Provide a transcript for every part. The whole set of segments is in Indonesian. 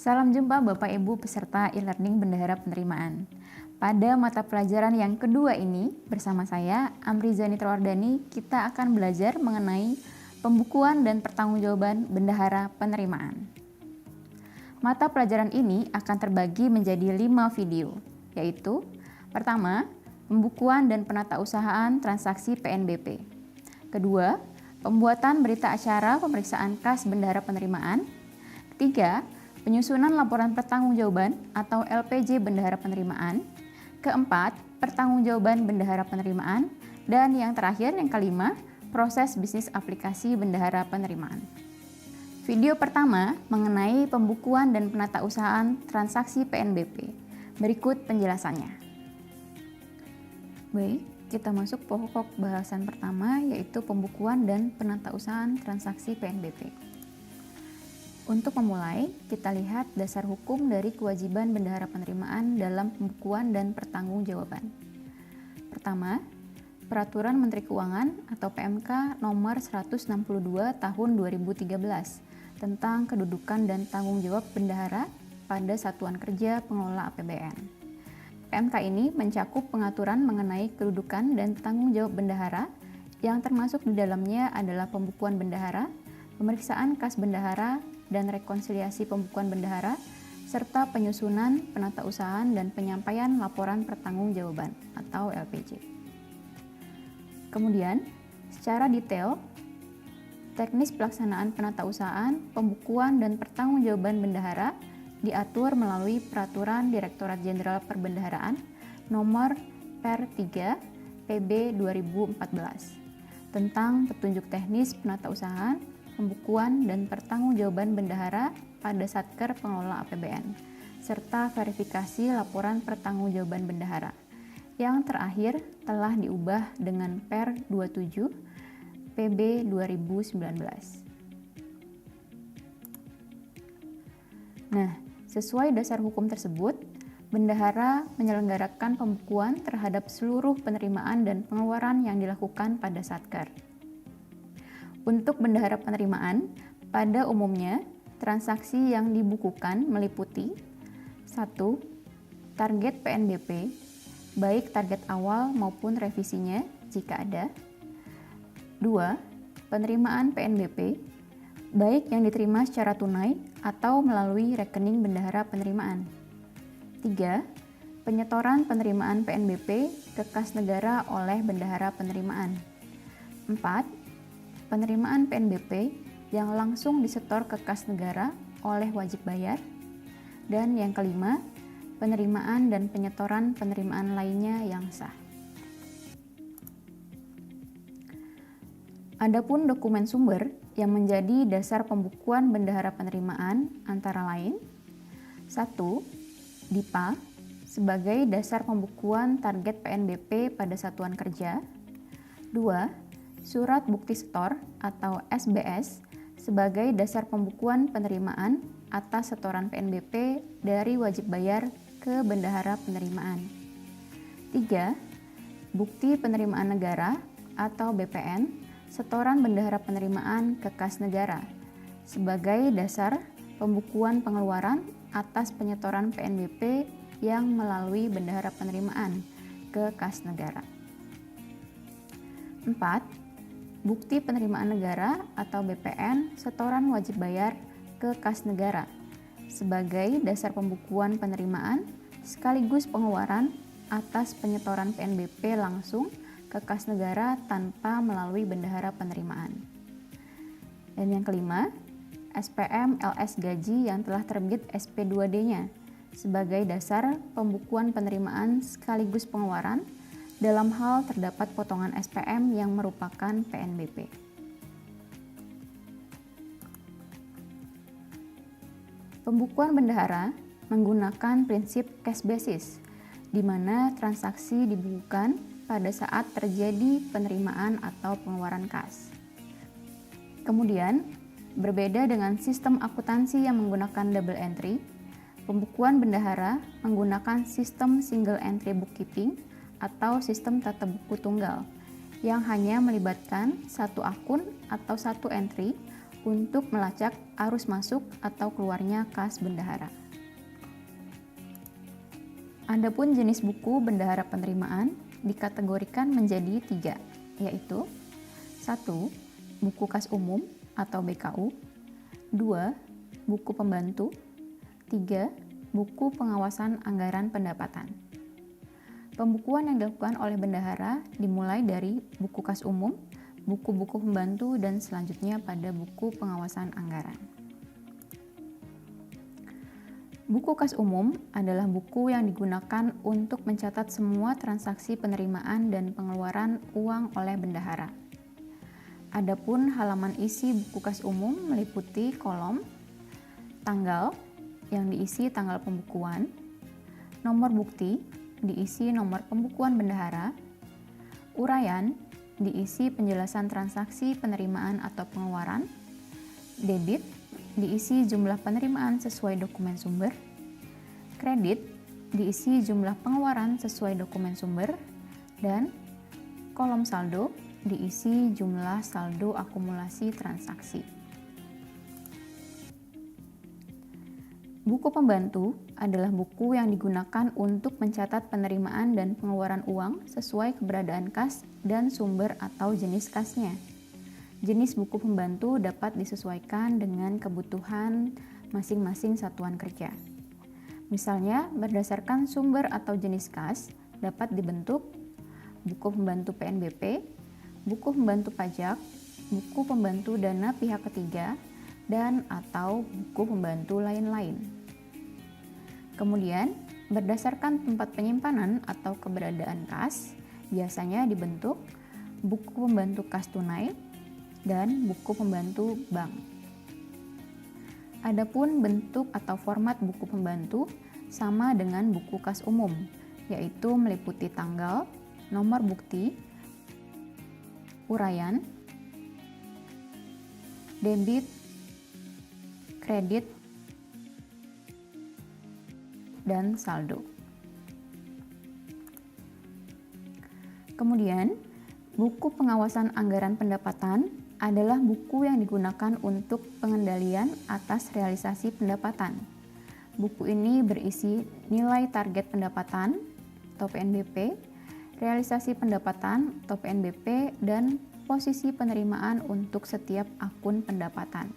Salam jumpa Bapak Ibu peserta e-learning Bendahara Penerimaan. Pada mata pelajaran yang kedua ini, bersama saya, Amriza Nitrawardani, kita akan belajar mengenai pembukuan dan pertanggungjawaban Bendahara Penerimaan. Mata pelajaran ini akan terbagi menjadi 5 video, yaitu pertama, pembukuan dan penatausahaan transaksi PNBP. Kedua, pembuatan berita acara pemeriksaan kas Bendahara Penerimaan. Ketiga, penyusunan laporan pertanggungjawaban atau LPJ Bendahara Penerimaan. Keempat, pertanggungjawaban Bendahara Penerimaan. Dan yang terakhir, yang kelima, proses bisnis aplikasi Bendahara Penerimaan. Video pertama mengenai pembukuan dan penatausahaan transaksi PNBP. Berikut penjelasannya. Baik, kita masuk pokok bahasan pertama, yaitu pembukuan dan penatausahaan transaksi PNBP. Untuk memulai, kita lihat dasar hukum dari kewajiban Bendahara Penerimaan dalam pembukuan dan pertanggungjawaban. Pertama, Peraturan Menteri Keuangan atau PMK nomor 162 tahun 2013 tentang kedudukan dan tanggung jawab bendahara pada Satuan Kerja Pengelola APBN. PMK ini mencakup pengaturan mengenai kedudukan dan tanggung jawab bendahara yang termasuk di dalamnya adalah pembukuan bendahara, pemeriksaan kas bendahara, dan rekonsiliasi pembukuan bendahara, serta penyusunan, penatausahaan, dan penyampaian laporan pertanggungjawaban atau LPJ. Kemudian, secara detail, teknis pelaksanaan penatausahaan, pembukuan, dan pertanggungjawaban bendahara diatur melalui Peraturan Direktorat Jenderal Perbendaharaan Nomor Per 3 PB 2014 tentang petunjuk teknis penatausahaan, pembukuan, dan pertanggungjawaban bendahara pada Satker Pengelola APBN, serta verifikasi laporan pertanggungjawaban bendahara. Yang terakhir telah diubah dengan Per 27 PB 2019. Nah, sesuai dasar hukum tersebut, bendahara menyelenggarakan pembukuan terhadap seluruh penerimaan dan pengeluaran yang dilakukan pada Satker. Untuk bendahara penerimaan, pada umumnya transaksi yang dibukukan meliputi 1. Target PNBP, baik target awal maupun revisinya jika ada. 2. Penerimaan PNBP, baik yang diterima secara tunai atau melalui rekening bendahara penerimaan. 3. Penyetoran penerimaan PNBP ke kas negara oleh bendahara penerimaan. 4. Penerimaan PNBP yang langsung disetor ke kas negara oleh wajib bayar. Dan yang kelima, penerimaan dan penyetoran penerimaan lainnya yang sah. Adapun dokumen sumber yang menjadi dasar pembukuan bendahara penerimaan antara lain: 1. DIPA sebagai dasar pembukuan target PNBP pada satuan kerja. 2. Surat bukti setor atau SBS sebagai dasar pembukuan penerimaan atas setoran PNBP dari wajib bayar ke bendahara penerimaan. 3. Bukti penerimaan negara atau BPN setoran bendahara penerimaan ke kas negara sebagai dasar pembukuan pengeluaran atas penyetoran PNBP yang melalui bendahara penerimaan ke kas negara. 4. Bukti penerimaan negara atau BPN setoran wajib bayar ke kas negara sebagai dasar pembukuan penerimaan sekaligus pengeluaran atas penyetoran PNBP langsung ke kas negara tanpa melalui bendahara penerimaan. Dan yang kelima, SPM LS gaji yang telah terbit SP2D-nya sebagai dasar pembukuan penerimaan sekaligus pengeluaran dalam hal terdapat potongan SPM yang merupakan PNBP. Pembukuan bendahara menggunakan prinsip cash basis, di mana transaksi dibukukan pada saat terjadi penerimaan atau pengeluaran kas. Kemudian, berbeda dengan sistem akuntansi yang menggunakan double entry, pembukuan bendahara menggunakan sistem single entry bookkeeping atau sistem tata buku tunggal yang hanya melibatkan satu akun atau satu entry untuk melacak arus masuk atau keluarnya kas bendahara. Adapun jenis buku bendahara penerimaan dikategorikan menjadi 3, yaitu 1. Buku kas umum atau BKU, 2. Buku pembantu, 3. Buku pengawasan anggaran pendapatan. Pembukuan yang dilakukan oleh bendahara dimulai dari buku kas umum, buku-buku pembantu, dan selanjutnya pada buku pengawasan anggaran. Buku kas umum adalah buku yang digunakan untuk mencatat semua transaksi penerimaan dan pengeluaran uang oleh bendahara. Adapun halaman isi buku kas umum meliputi kolom tanggal yang diisi tanggal pembukuan, nomor bukti diisi nomor pembukuan bendahara, uraian diisi penjelasan transaksi penerimaan atau pengeluaran, debit diisi jumlah penerimaan sesuai dokumen sumber, kredit diisi jumlah pengeluaran sesuai dokumen sumber, dan kolom saldo diisi jumlah saldo akumulasi transaksi. Buku pembantu adalah buku yang digunakan untuk mencatat penerimaan dan pengeluaran uang sesuai keberadaan kas dan sumber atau jenis kasnya. Jenis buku pembantu dapat disesuaikan dengan kebutuhan masing-masing satuan kerja. Misalnya, berdasarkan sumber atau jenis kas dapat dibentuk buku pembantu PNBP, buku pembantu pajak, buku pembantu dana pihak ketiga, dan atau buku pembantu lain-lain. Kemudian, berdasarkan tempat penyimpanan atau keberadaan kas, biasanya dibentuk buku pembantu kas tunai dan buku pembantu bank. Adapun bentuk atau format buku pembantu sama dengan buku kas umum, yaitu meliputi tanggal, nomor bukti, uraian, debit, kredit, dan saldo. Kemudian, buku pengawasan anggaran pendapatan adalah buku yang digunakan untuk pengendalian atas realisasi pendapatan. Buku ini berisi nilai target pendapatan atau PNBP, realisasi pendapatan atau PNBP, dan posisi penerimaan untuk setiap akun pendapatan.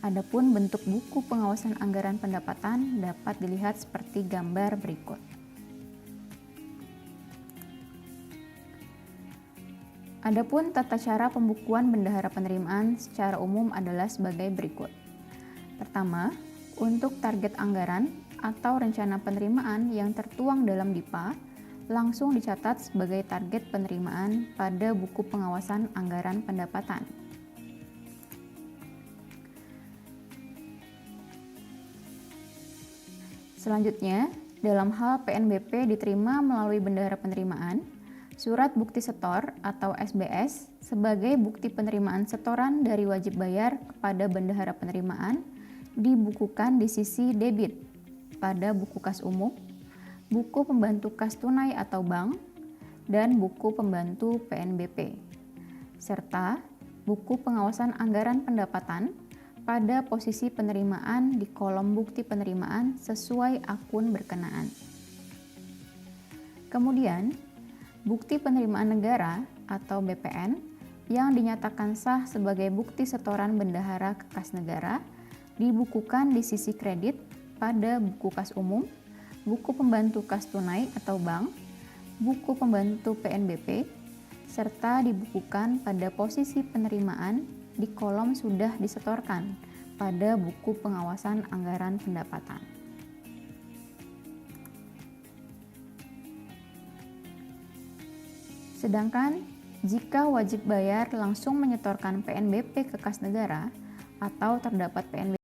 Adapun bentuk buku pengawasan anggaran pendapatan dapat dilihat seperti gambar berikut. Adapun tata cara pembukuan bendahara penerimaan secara umum adalah sebagai berikut. Pertama, untuk target anggaran atau rencana penerimaan yang tertuang dalam DIPA, langsung dicatat sebagai target penerimaan pada buku pengawasan anggaran pendapatan. Selanjutnya, dalam hal PNBP diterima melalui bendahara penerimaan, surat bukti setor atau SBS sebagai bukti penerimaan setoran dari wajib bayar kepada bendahara penerimaan dibukukan di sisi debit pada buku kas umum, buku pembantu kas tunai atau bank, dan buku pembantu PNBP, serta buku pengawasan anggaran pendapatan pada posisi penerimaan di kolom bukti penerimaan sesuai akun berkenaan. Kemudian, bukti penerimaan negara atau BPN yang dinyatakan sah sebagai bukti setoran bendahara ke kas negara dibukukan di sisi kredit pada buku kas umum, buku pembantu kas tunai atau bank, buku pembantu PNBP, serta dibukukan pada posisi penerimaan di kolom sudah disetorkan pada buku pengawasan anggaran pendapatan. Sedangkan jika wajib bayar langsung menyetorkan PNBP ke kas negara atau terdapat PNBP